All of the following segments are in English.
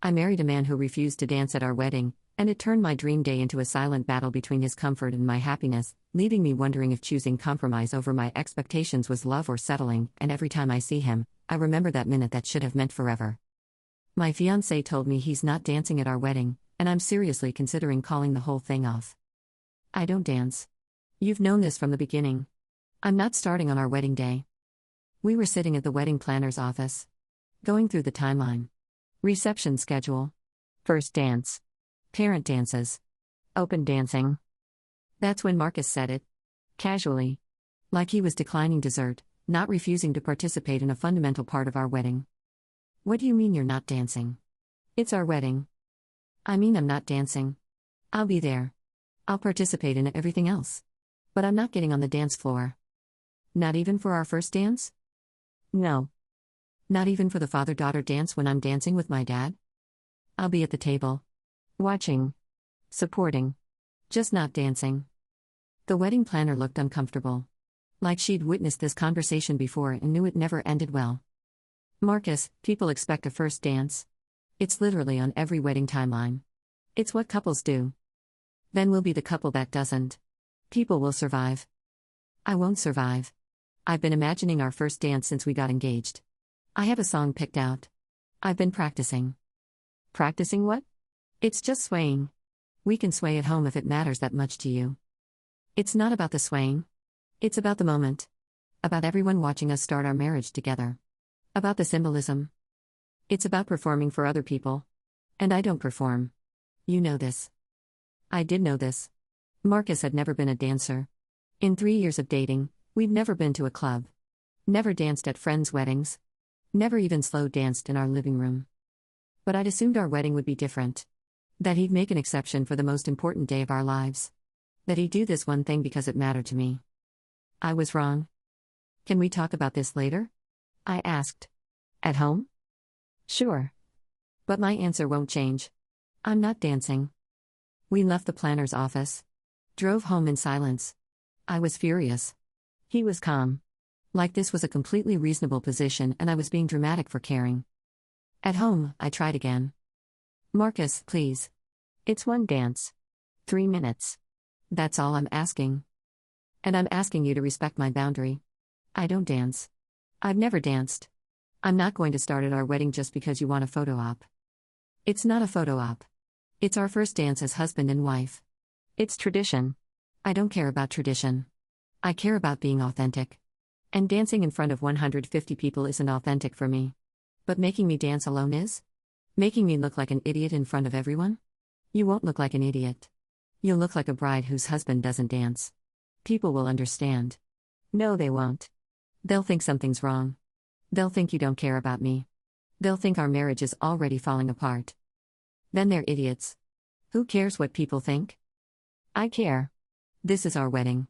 I married a man who refused to dance at our wedding, and it turned my dream day into a silent battle between his comfort and my happiness, leaving me wondering if choosing compromise over my expectations was love or settling, and every time I see him, I remember that minute that should have meant forever. My fiancé told me he's not dancing at our wedding, and I'm seriously considering calling the whole thing off. I don't dance. You've known this from the beginning. I'm not starting on our wedding day. We were sitting at the wedding planner's office, going through the timeline. Reception schedule. First dance. Parent dances. Open dancing. That's when Marcus said it. Casually. Like he was declining dessert, not refusing to participate in a fundamental part of our wedding. What do you mean you're not dancing? It's our wedding. I mean I'm not dancing. I'll be there. I'll participate in everything else. But I'm not getting on the dance floor. Not even for our first dance? No. Not even for the father-daughter dance when I'm dancing with my dad? I'll be at the table. Watching. Supporting. Just not dancing. The wedding planner looked uncomfortable. Like she'd witnessed this conversation before and knew it never ended well. Marcus, people expect a first dance. It's literally on every wedding timeline. It's what couples do. Then we'll be the couple that doesn't. People will survive. I won't survive. I've been imagining our first dance since we got engaged. I have a song picked out. I've been practicing. Practicing what? It's just swaying. We can sway at home if it matters that much to you. It's not about the swaying. It's about the moment. About everyone watching us start our marriage together. About the symbolism. It's about performing for other people. And I don't perform. You know this. I did know this. Marcus had never been a dancer. In 3 years of dating, we'd never been to a club. Never danced at friends' weddings. Never even slow danced in our living room. But I'd assumed our wedding would be different. That he'd make an exception for the most important day of our lives. That he'd do this one thing because it mattered to me. I was wrong. Can we talk about this later? I asked. At home? Sure. But my answer won't change. I'm not dancing. We left the planner's office. Drove home in silence. I was furious. He was calm. Like this was a completely reasonable position and I was being dramatic for caring. At home, I tried again. Marcus, please. It's one dance. 3 minutes. That's all I'm asking. And I'm asking you to respect my boundary. I don't dance. I've never danced. I'm not going to start at our wedding just because you want a photo op. It's not a photo op. It's our first dance as husband and wife. It's tradition. I don't care about tradition. I care about being authentic. And dancing in front of 150 people isn't authentic for me. But making me dance alone is? Making me look like an idiot in front of everyone? You won't look like an idiot. You'll look like a bride whose husband doesn't dance. People will understand. No, they won't. They'll think something's wrong. They'll think you don't care about me. They'll think our marriage is already falling apart. Then they're idiots. Who cares what people think? I care. This is our wedding.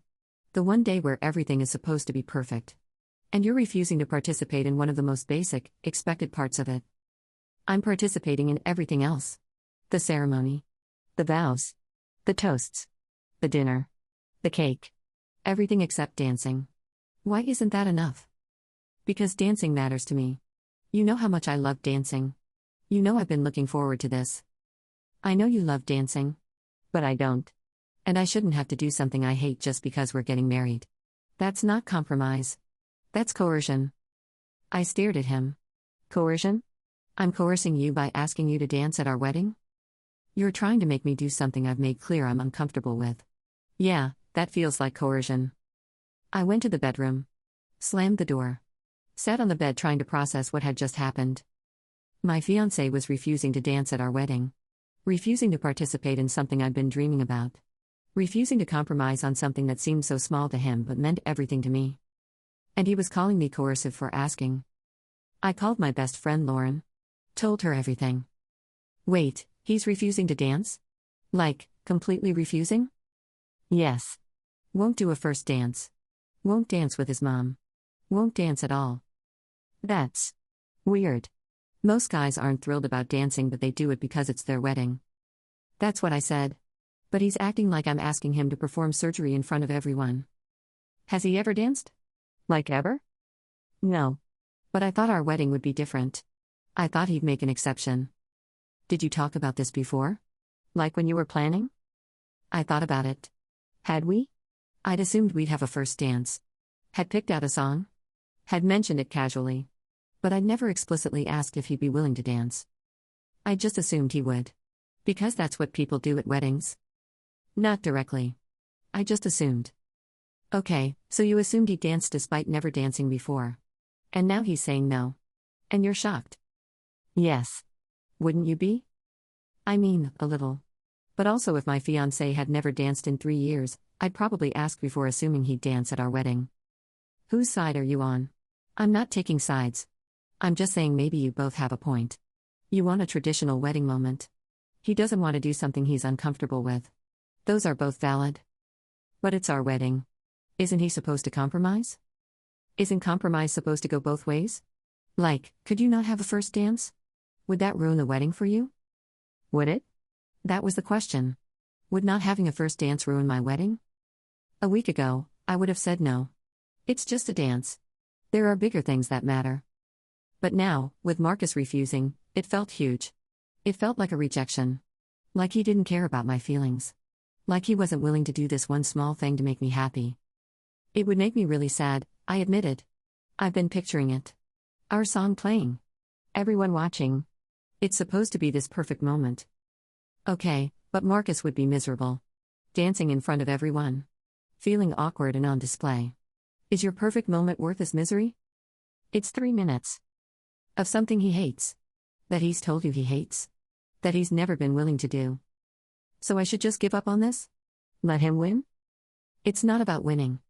The one day where everything is supposed to be perfect. And you're refusing to participate in one of the most basic, expected parts of it. I'm participating in everything else. The ceremony. The vows. The toasts. The dinner. The cake. Everything except dancing. Why isn't that enough? Because dancing matters to me. You know how much I love dancing. You know I've been looking forward to this. I know you love dancing. But I don't. And I shouldn't have to do something I hate just because we're getting married. That's not compromise. That's coercion. I stared at him. Coercion? I'm coercing you by asking you to dance at our wedding? You're trying to make me do something I've made clear I'm uncomfortable with. Yeah, that feels like coercion. I went to the bedroom. Slammed the door. Sat on the bed trying to process what had just happened. My fiancé was refusing to dance at our wedding. Refusing to participate in something I'd been dreaming about. Refusing to compromise on something that seemed so small to him but meant everything to me. And he was calling me coercive for asking. I called my best friend Lauren. Told her everything. Wait, he's refusing to dance? Like, completely refusing? Yes. Won't do a first dance. Won't dance with his mom. Won't dance at all. That's weird. Most guys aren't thrilled about dancing, but they do it because it's their wedding. That's what I said. But he's acting like I'm asking him to perform surgery in front of everyone. Has he ever danced? Like ever? No. But I thought our wedding would be different. I thought he'd make an exception. Did you talk about this before? Like when you were planning? I thought about it. Had we? I'd assumed we'd have a first dance. Had picked out a song? Had mentioned it casually. But I'd never explicitly asked if he'd be willing to dance. I just assumed he would. Because that's what people do at weddings. Not directly. I just assumed. Okay, so you assumed he danced despite never dancing before. And now he's saying no. And you're shocked. Yes. Wouldn't you be? I mean, a little. But also, if my fiancé had never danced in 3 years, I'd probably ask before assuming he'd dance at our wedding. Whose side are you on? I'm not taking sides. I'm just saying maybe you both have a point. You want a traditional wedding moment. He doesn't want to do something he's uncomfortable with. Those are both valid. But it's our wedding. Isn't he supposed to compromise? Isn't compromise supposed to go both ways? Like, could you not have a first dance? Would that ruin the wedding for you? Would it? That was the question. Would not having a first dance ruin my wedding? A week ago, I would have said no. It's just a dance. There are bigger things that matter. But now, with Marcus refusing, it felt huge. It felt like a rejection. Like he didn't care about my feelings. Like he wasn't willing to do this one small thing to make me happy. It would make me really sad, I admitted. I've been picturing it. Our song playing. Everyone watching. It's supposed to be this perfect moment. Okay, but Marcus would be miserable. Dancing in front of everyone. Feeling awkward and on display. Is your perfect moment worth his misery? It's 3 minutes. Of something he hates. That he's told you he hates. That he's never been willing to do. So I should just give up on this? Let him win? It's not about winning.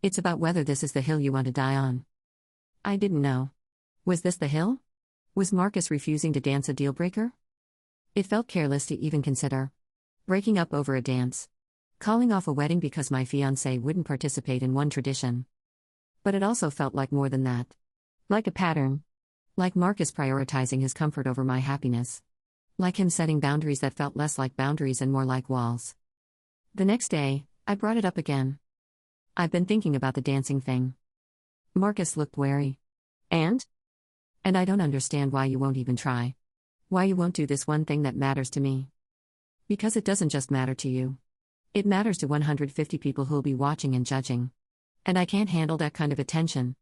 It's about whether this is the hill you want to die on. I didn't know. Was this the hill? Was Marcus refusing to dance a deal breaker? It felt careless to even consider. Breaking up over a dance. Calling off a wedding because my fiancé wouldn't participate in one tradition. But it also felt like more than that. Like a pattern. Like Marcus prioritizing his comfort over my happiness. Like him setting boundaries that felt less like boundaries and more like walls. The next day, I brought it up again. I've been thinking about the dancing thing. Marcus looked wary. And I don't understand why you won't even try. Why you won't do this one thing that matters to me. Because it doesn't just matter to you. It matters to 150 people who'll be watching and judging. And I can't handle that kind of attention.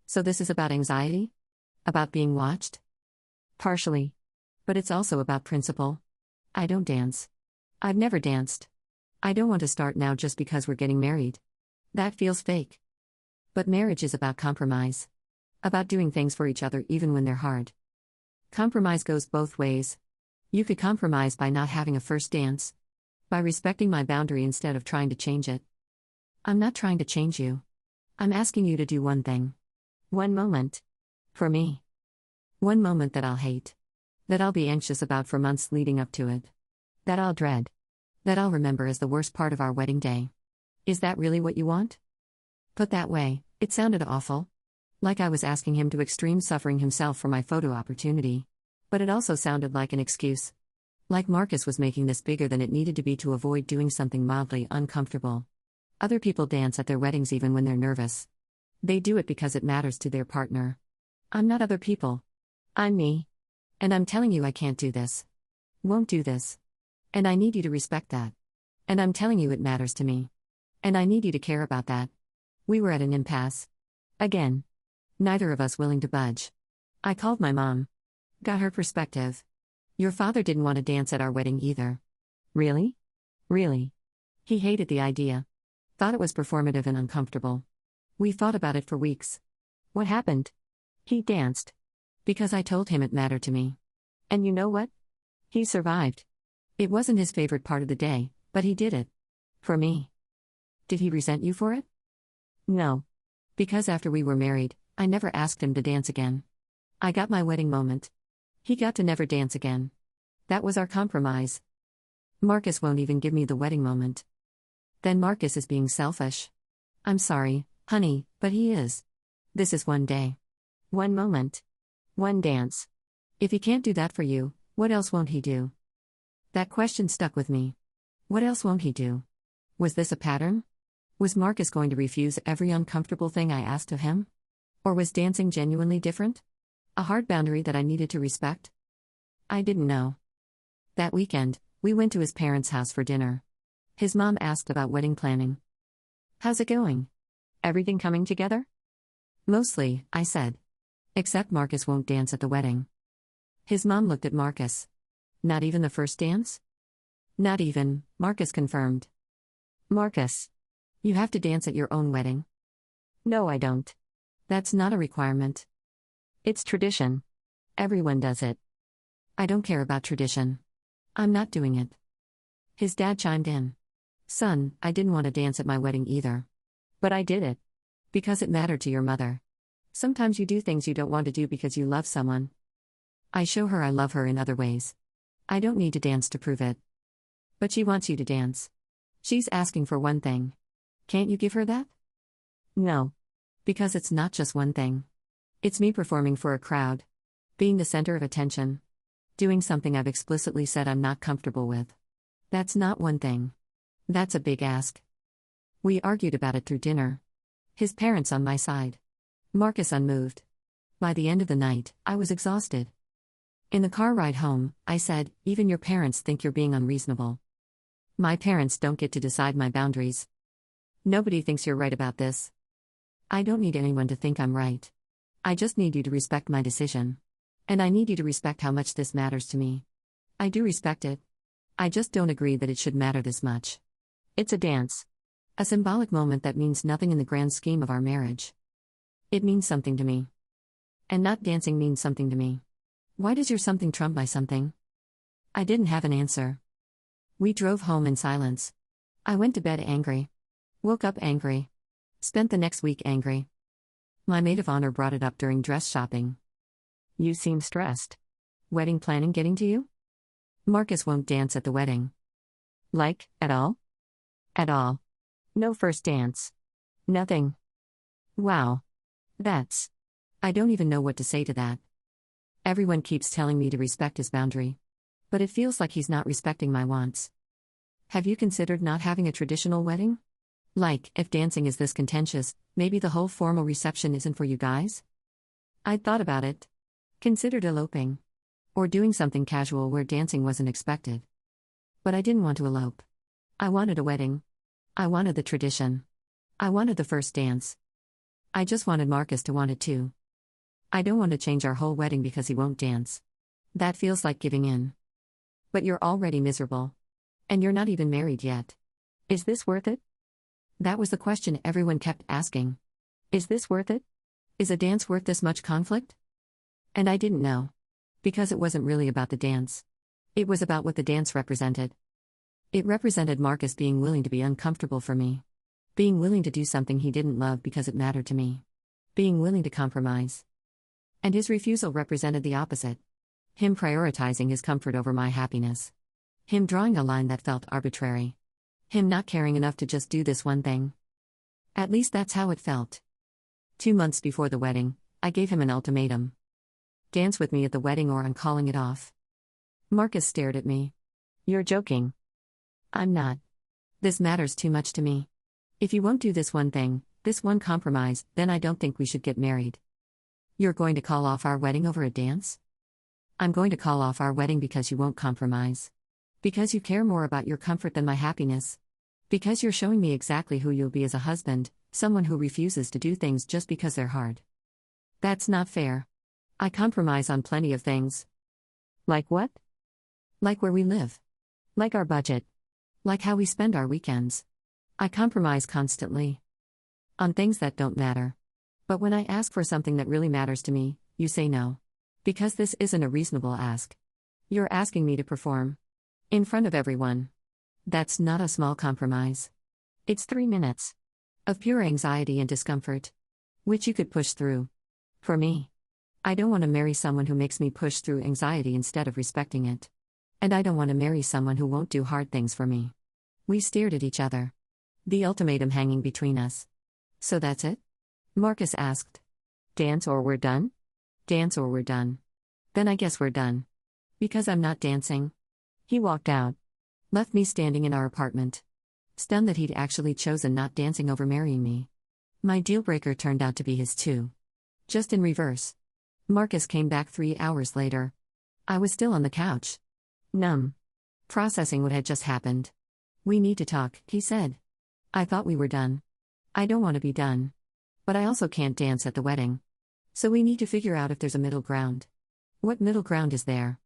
So this is about anxiety? About being watched? Partially. But it's also about principle. I don't dance. I've never danced. I don't want to start now just because we're getting married. That feels fake. But marriage is about compromise. About doing things for each other even when they're hard. Compromise goes both ways. You could compromise by not having a first dance. By respecting my boundary instead of trying to change it. I'm not trying to change you. I'm asking you to do one thing. One moment. For me. One moment that I'll hate. That I'll be anxious about for months leading up to it. That I'll dread. That I'll remember as the worst part of our wedding day. Is that really what you want? Put that way, it sounded awful. Like I was asking him to extreme suffering himself for my photo opportunity. But it also sounded like an excuse. Like Marcus was making this bigger than it needed to be to avoid doing something mildly uncomfortable. Other people dance at their weddings even when they're nervous. They do it because it matters to their partner. I'm not other people. I'm me. And I'm telling you I can't do this. Won't do this. And I need you to respect that. And I'm telling you it matters to me. And I need you to care about that. We were at an impasse. Again. Neither of us willing to budge. I called my mom. Got her perspective. Your father didn't want to dance at our wedding either. Really? Really? He hated the idea. Thought it was performative and uncomfortable. We thought about it for weeks. What happened? He danced. Because I told him it mattered to me. And you know what? He survived. It wasn't his favorite part of the day, but he did it. For me. Did he resent you for it? No. Because after we were married, I never asked him to dance again. I got my wedding moment. He got to never dance again. That was our compromise. Marcus won't even give me the wedding moment. Then Marcus is being selfish. I'm sorry, honey, but he is. This is one day. One moment. One dance. If he can't do that for you, what else won't he do? That question stuck with me. What else won't he do? Was this a pattern? Was Marcus going to refuse every uncomfortable thing I asked of him? Or was dancing genuinely different? A hard boundary that I needed to respect? I didn't know. That weekend, we went to his parents' house for dinner. His mom asked about wedding planning. How's it going? Everything coming together? Mostly, I said. Except Marcus won't dance at the wedding. His mom looked at Marcus. Not even the first dance? Not even, Marcus confirmed. Marcus, you have to dance at your own wedding. No, I don't. That's not a requirement. It's tradition. Everyone does it. I don't care about tradition. I'm not doing it. His dad chimed in. Son, I didn't want to dance at my wedding either. But I did it. Because it mattered to your mother. Sometimes you do things you don't want to do because you love someone. I show her I love her in other ways. I don't need to dance to prove it. But she wants you to dance. She's asking for one thing. Can't you give her that? No. Because it's not just one thing. It's me performing for a crowd. Being the center of attention. Doing something I've explicitly said I'm not comfortable with. That's not one thing. That's a big ask. We argued about it through dinner. His parents on my side. Marcus unmoved. By the end of the night, I was exhausted. In the car ride home, I said, even your parents think you're being unreasonable. My parents don't get to decide my boundaries. Nobody thinks you're right about this. I don't need anyone to think I'm right. I just need you to respect my decision. And I need you to respect how much this matters to me. I do respect it. I just don't agree that it should matter this much. It's a dance. A symbolic moment that means nothing in the grand scheme of our marriage. It means something to me. And not dancing means something to me. Why does your something trump my something? I didn't have an answer. We drove home in silence. I went to bed angry. Woke up angry. Spent the next week angry. My maid of honor brought it up during dress shopping. You seem stressed. Wedding planning getting to you? Marcus won't dance at the wedding. Like, at all? At all. No first dance. Nothing. Wow. That's. I don't even know what to say to that. Everyone keeps telling me to respect his boundary. But it feels like he's not respecting my wants. Have you considered not having a traditional wedding? Like, if dancing is this contentious, maybe the whole formal reception isn't for you guys? I'd thought about it. Considered eloping. Or doing something casual where dancing wasn't expected. But I didn't want to elope. I wanted a wedding. I wanted the tradition. I wanted the first dance. I just wanted Marcus to want it too. I don't want to change our whole wedding because he won't dance. That feels like giving in. But you're already miserable. And you're not even married yet. Is this worth it? That was the question everyone kept asking. Is this worth it? Is a dance worth this much conflict? And I didn't know. Because it wasn't really about the dance. It was about what the dance represented. It represented Marcus being willing to be uncomfortable for me. Being willing to do something he didn't love because it mattered to me. Being willing to compromise. And his refusal represented the opposite. Him prioritizing his comfort over my happiness. Him drawing a line that felt arbitrary. Him not caring enough to just do this one thing. At least that's how it felt. 2 months before the wedding, I gave him an ultimatum. Dance with me at the wedding or I'm calling it off. Marcus stared at me. You're joking. I'm not. This matters too much to me. If you won't do this one thing, this one compromise, then I don't think we should get married. You're going to call off our wedding over a dance? I'm going to call off our wedding because you won't compromise. Because you care more about your comfort than my happiness. Because you're showing me exactly who you'll be as a husband, someone who refuses to do things just because they're hard. That's not fair. I compromise on plenty of things. Like what? Like where we live. Like our budget. Like how we spend our weekends. I compromise constantly. On things that don't matter. But when I ask for something that really matters to me, you say no. Because this isn't a reasonable ask. You're asking me to perform. In front of everyone. That's not a small compromise. It's 3 minutes. Of pure anxiety and discomfort. Which you could push through. For me. I don't want to marry someone who makes me push through anxiety instead of respecting it. And I don't want to marry someone who won't do hard things for me. We stared at each other. The ultimatum hanging between us. So that's it? Marcus asked. Dance or we're done? Dance or we're done. Then I guess we're done. Because I'm not dancing. He walked out. Left me standing in our apartment. Stunned that he'd actually chosen not dancing over marrying me. My deal breaker turned out to be his too. Just in reverse. Marcus came back 3 hours later. I was still on the couch. Numb. processing what had just happened. "We need to talk," he said. "I thought we were done." "I don't want to be done. But I also can't dance at the wedding. So we need to figure out if there's a middle ground." "What middle ground is there?"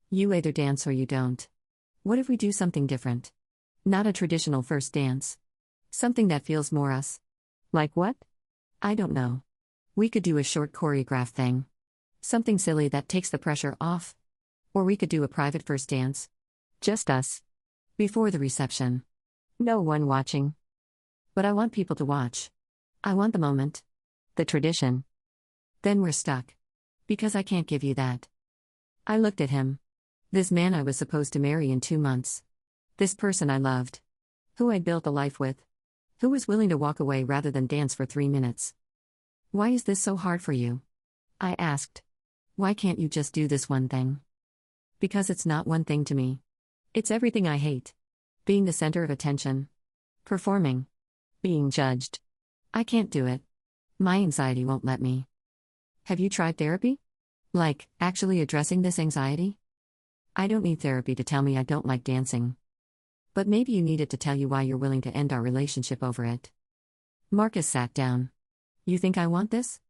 "You either dance or you don't. What if we do something different? Not a traditional first dance. Something that feels more us." "Like what?" "I don't know. We could do a short choreographed thing. Something silly that takes the pressure off. Or we could do a private first dance. Just us. Before the reception. No one watching. But I want people to watch. I want the moment. The tradition." "Then we're stuck. Because I can't give you that." I looked at him. This man I was supposed to marry in 2 months. This person I loved. Who I'd built a life with. Who was willing to walk away rather than dance for 3 minutes. "Why is this so hard for you?" I asked. "Why can't you just do this one thing?" "Because it's not one thing to me. It's everything I hate. Being the center of attention. Performing. Being judged. I can't do it. My anxiety won't let me." "Have you tried therapy? Like, actually addressing this anxiety?" "I don't need therapy to tell me I don't like dancing. But maybe you need it to tell you why you're willing to end our relationship over it." Marcus sat down. "You think I want this?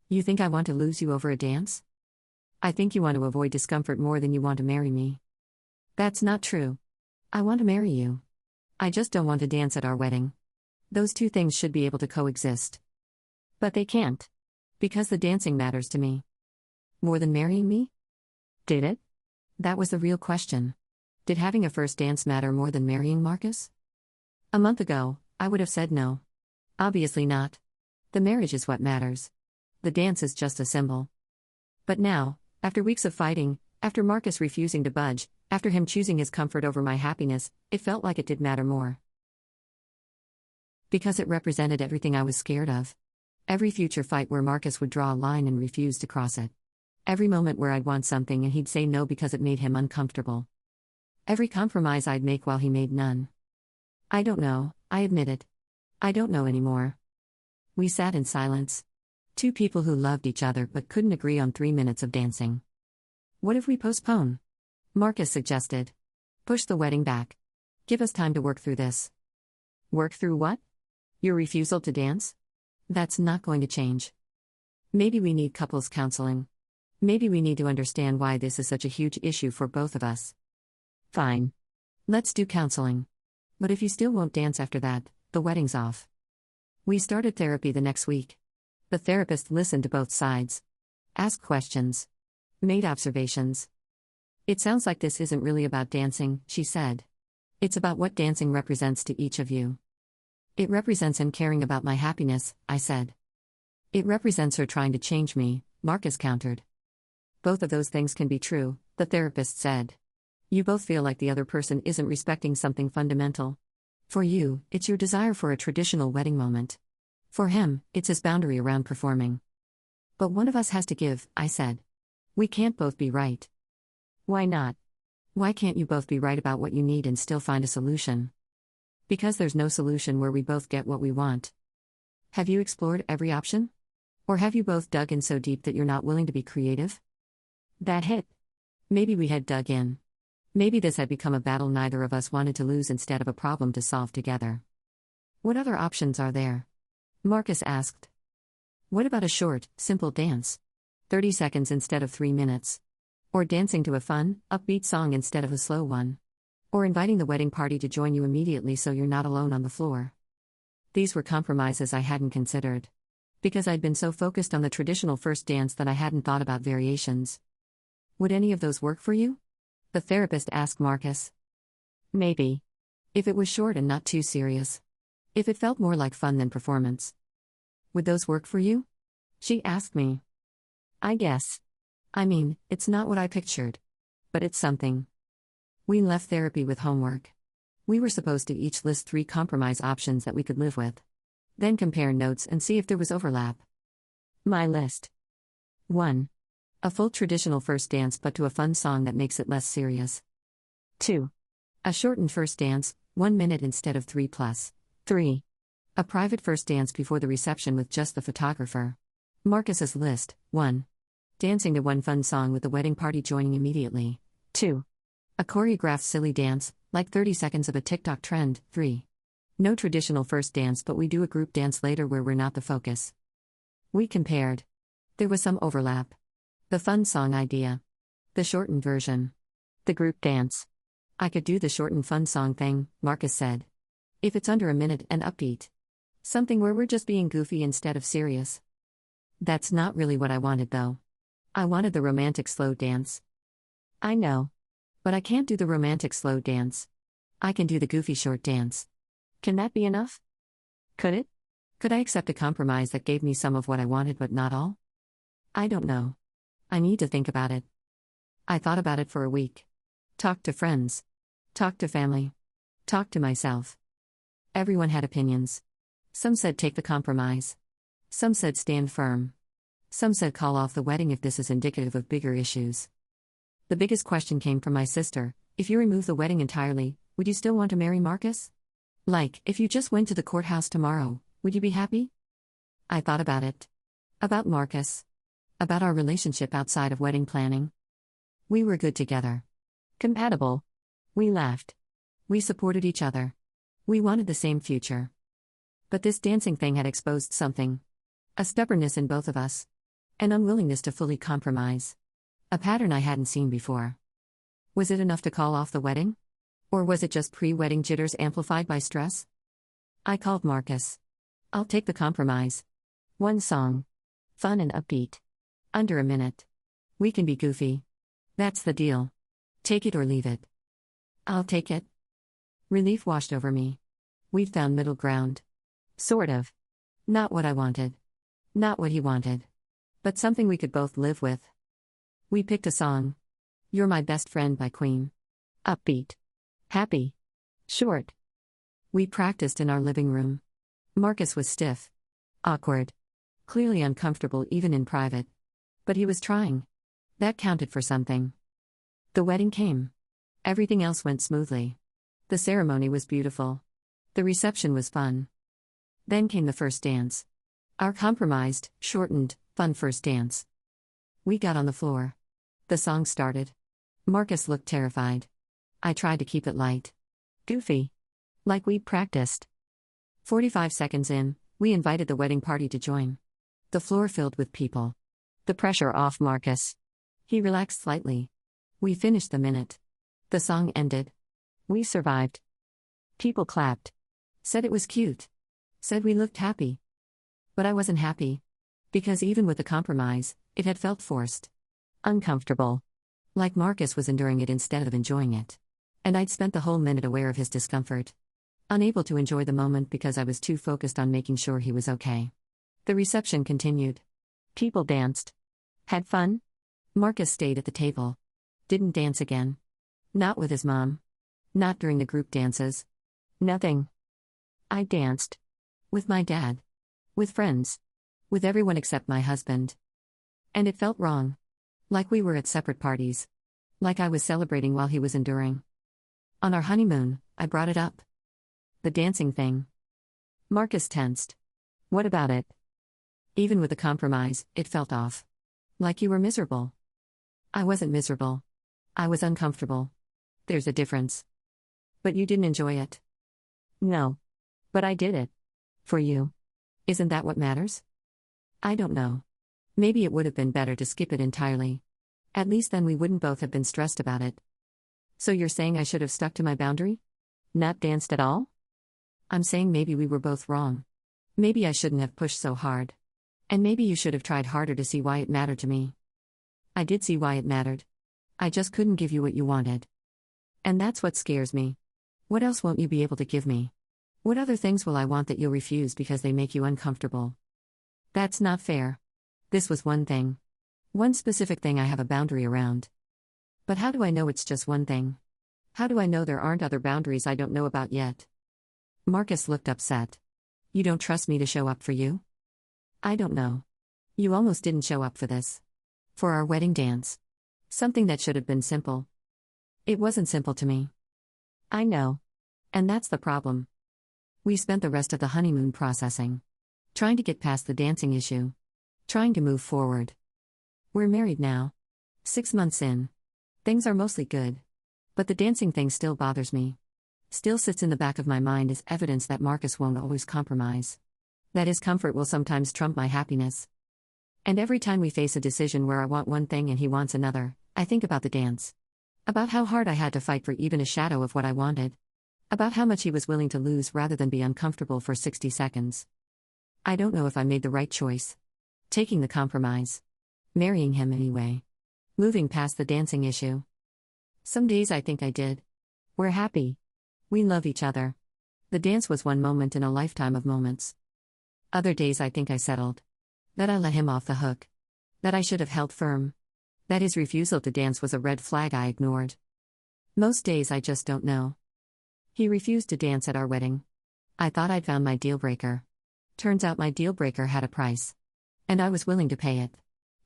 You think I want to lose you over a dance? I think you want to avoid discomfort more than you want to marry me." "That's not true. I want to marry you. I just don't want to dance at our wedding. Those two things should be able to coexist." "But they can't. Because the dancing matters to me." "More than marrying me?" "Did it?" That was the real question. Did having a first dance matter more than marrying Marcus? A month ago, I would have said no. Obviously not. The marriage is what matters. The dance is just a symbol. But now, after weeks of fighting, after Marcus refusing to budge, after him choosing his comfort over my happiness, it felt like it did matter more. Because it represented everything I was scared of. Every future fight where Marcus would draw a line and refuse to cross it. Every moment where I'd want something and he'd say no because it made him uncomfortable. Every compromise I'd make while he made none. I don't know, I admitted. I don't know anymore. We sat in silence. Two people who loved each other but couldn't agree on 3 minutes of dancing. "What if we postpone?" Marcus suggested. "Push the wedding back. Give us time to work through this." "Work through what? Your refusal to dance?" "That's not going to change. Maybe we need couples counseling. Maybe we need to understand why this is such a huge issue for both of us." "Fine. Let's do counseling. But if you still won't dance after that, the wedding's off." We started therapy the next week. The therapist listened to both sides. Asked questions. Made observations. "It sounds like this isn't really about dancing," she said. "It's about what dancing represents to each of you." "It represents him caring about my happiness," I said. "It represents her trying to change me," Marcus countered. "Both of those things can be true," the therapist said. "You both feel like the other person isn't respecting something fundamental. For you, it's your desire for a traditional wedding moment. For him, it's his boundary around performing. But one of us has to give," I said. "We can't both be right." "Why not? Why can't you both be right about what you need and still find a solution?" "Because there's no solution where we both get what we want." "Have you explored every option? Or have you both dug in so deep that you're not willing to be creative?" That hit. Maybe we had dug in. Maybe this had become a battle neither of us wanted to lose instead of a problem to solve together. "What other options are there?" Marcus asked. "What about a short, simple dance? 30 seconds instead of 3 minutes. Or dancing to a fun, upbeat song instead of a slow one. Or inviting the wedding party to join you immediately so you're not alone on the floor." These were compromises I hadn't considered. Because I'd been so focused on the traditional first dance that I hadn't thought about variations. "Would any of those work for you?" the therapist asked Marcus. "Maybe. If it was short and not too serious. If it felt more like fun than performance." "Would those work for you?" she asked me. "I guess. I mean, it's not what I pictured. But it's something." We left therapy with homework. We were supposed to each list 3 compromise options that we could live with. Then compare notes and see if there was overlap. My list. 1. A full traditional first dance but to a fun song that makes it less serious. 2. A shortened first dance, 1 minute instead of 3 plus. 3. A private first dance before the reception with just the photographer. Marcus's list. 1. Dancing to one fun song with the wedding party joining immediately. 2. A choreographed silly dance, like 30 seconds of a TikTok trend. 3. No traditional first dance, but we do a group dance later where we're not the focus. We compared. There was some overlap. The fun song idea. The shortened version. The group dance. I could do the shortened fun song thing, Marcus said. If it's under a minute and upbeat. Something where we're just being goofy instead of serious. That's not really what I wanted though. I wanted the romantic slow dance. I know. But I can't do the romantic slow dance. I can do the goofy short dance. Can that be enough? Could it? Could I accept a compromise that gave me some of what I wanted but not all? I don't know. I need to think about it. I thought about it for a week. Talked to friends. Talked to family. Talked to myself. Everyone had opinions. Some said take the compromise. Some said stand firm. Some said call off the wedding if this is indicative of bigger issues. The biggest question came from my sister: if you remove the wedding entirely, would you still want to marry Marcus? Like, if you just went to the courthouse tomorrow, would you be happy? I thought about it. About Marcus. About our relationship outside of wedding planning. We were good together. Compatible. We laughed. We supported each other. We wanted the same future. But this dancing thing had exposed something. A stubbornness in both of us. An unwillingness to fully compromise. A pattern I hadn't seen before. Was it enough to call off the wedding? Or was it just pre-wedding jitters amplified by stress? I called Marcus. I'll take the compromise. One song. Fun and upbeat. Under a minute. We can be goofy. That's the deal. Take it or leave it. I'll take it. Relief washed over me. We'd found middle ground. Sort of. Not what I wanted. Not what he wanted. But something we could both live with. We picked a song. You're My Best Friend by Queen. Upbeat. Happy. Short. We practiced in our living room. Marcus was stiff. Awkward. Clearly uncomfortable even in private. But he was trying. That counted for something. The wedding came. Everything else went smoothly. The ceremony was beautiful. The reception was fun. Then came the first dance. Our compromised, shortened, fun first dance. We got on the floor. The song started. Marcus looked terrified. I tried to keep it light. Goofy. Like we'd practiced. 45 seconds in, we invited the wedding party to join. The floor filled with people. The pressure off Marcus. He relaxed slightly. We finished the minute. The song ended. We survived. People clapped. Said it was cute. Said we looked happy. But I wasn't happy. Because even with the compromise, it had felt forced. Uncomfortable. Like Marcus was enduring it instead of enjoying it. And I'd spent the whole minute aware of his discomfort. Unable to enjoy the moment because I was too focused on making sure he was okay. The reception continued. People danced. Had fun. Marcus stayed at the table. Didn't dance again. Not with his mom. Not during the group dances. Nothing. I danced. With my dad. With friends. With everyone except my husband. And it felt wrong. Like we were at separate parties. Like I was celebrating while he was enduring. On our honeymoon, I brought it up. The dancing thing. Marcus tensed. What about it? Even with the compromise, it felt off. Like you were miserable. I wasn't miserable. I was uncomfortable. There's a difference. But you didn't enjoy it. No. But I did it. For you. Isn't that what matters? I don't know. Maybe it would have been better to skip it entirely. At least then we wouldn't both have been stressed about it. So you're saying I should have stuck to my boundary? Not danced at all? I'm saying maybe we were both wrong. Maybe I shouldn't have pushed so hard. And maybe you should have tried harder to see why it mattered to me. I did see why it mattered. I just couldn't give you what you wanted. And that's what scares me. What else won't you be able to give me? What other things will I want that you'll refuse because they make you uncomfortable? That's not fair. This was one thing. One specific thing I have a boundary around. But how do I know it's just one thing? How do I know there aren't other boundaries I don't know about yet? Marcus looked upset. You don't trust me to show up for you? I don't know. You almost didn't show up for this. For our wedding dance. Something that should have been simple. It wasn't simple to me. I know. And that's the problem. We spent the rest of the honeymoon processing. Trying to get past the dancing issue. Trying to move forward. We're married now. 6 months in. Things are mostly good. But the dancing thing still bothers me. Still sits in the back of my mind as evidence that Marcus won't always compromise. That his comfort will sometimes trump my happiness. And every time we face a decision where I want one thing and he wants another, I think about the dance. About how hard I had to fight for even a shadow of what I wanted. About how much he was willing to lose rather than be uncomfortable for 60 seconds. I don't know if I made the right choice. Taking the compromise. Marrying him anyway. Moving past the dancing issue. Some days I think I did. We're happy. We love each other. The dance was one moment in a lifetime of moments. Other days I think I settled. That I let him off the hook. That I should have held firm. That his refusal to dance was a red flag I ignored. Most days I just don't know. He refused to dance at our wedding. I thought I'd found my deal breaker. Turns out my deal breaker had a price. And I was willing to pay it.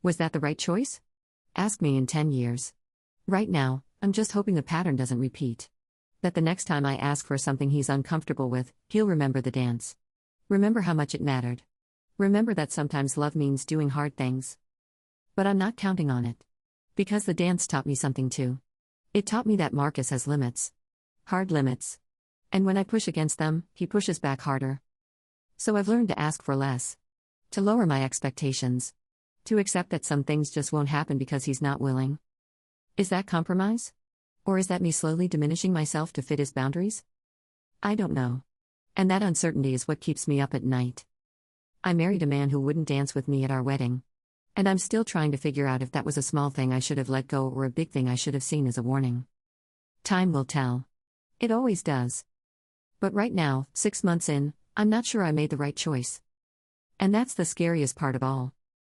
Was that the right choice? Ask me in 10 years. Right now, I'm just hoping the pattern doesn't repeat. That the next time I ask for something he's uncomfortable with, he'll remember the dance. Remember how much it mattered. Remember that sometimes love means doing hard things. But I'm not counting on it. Because the dance taught me something too. It taught me that Marcus has limits. Hard limits. And when I push against them, he pushes back harder. So I've learned to ask for less. To lower my expectations. To accept that some things just won't happen because he's not willing. Is that compromise? Or is that me slowly diminishing myself to fit his boundaries? I don't know. And that uncertainty is what keeps me up at night. I married a man who wouldn't dance with me at our wedding. And I'm still trying to figure out if that was a small thing I should have let go or a big thing I should have seen as a warning. Time will tell. It always does. But right now, 6 months in, I'm not sure I made the right choice. And that's the scariest part of all.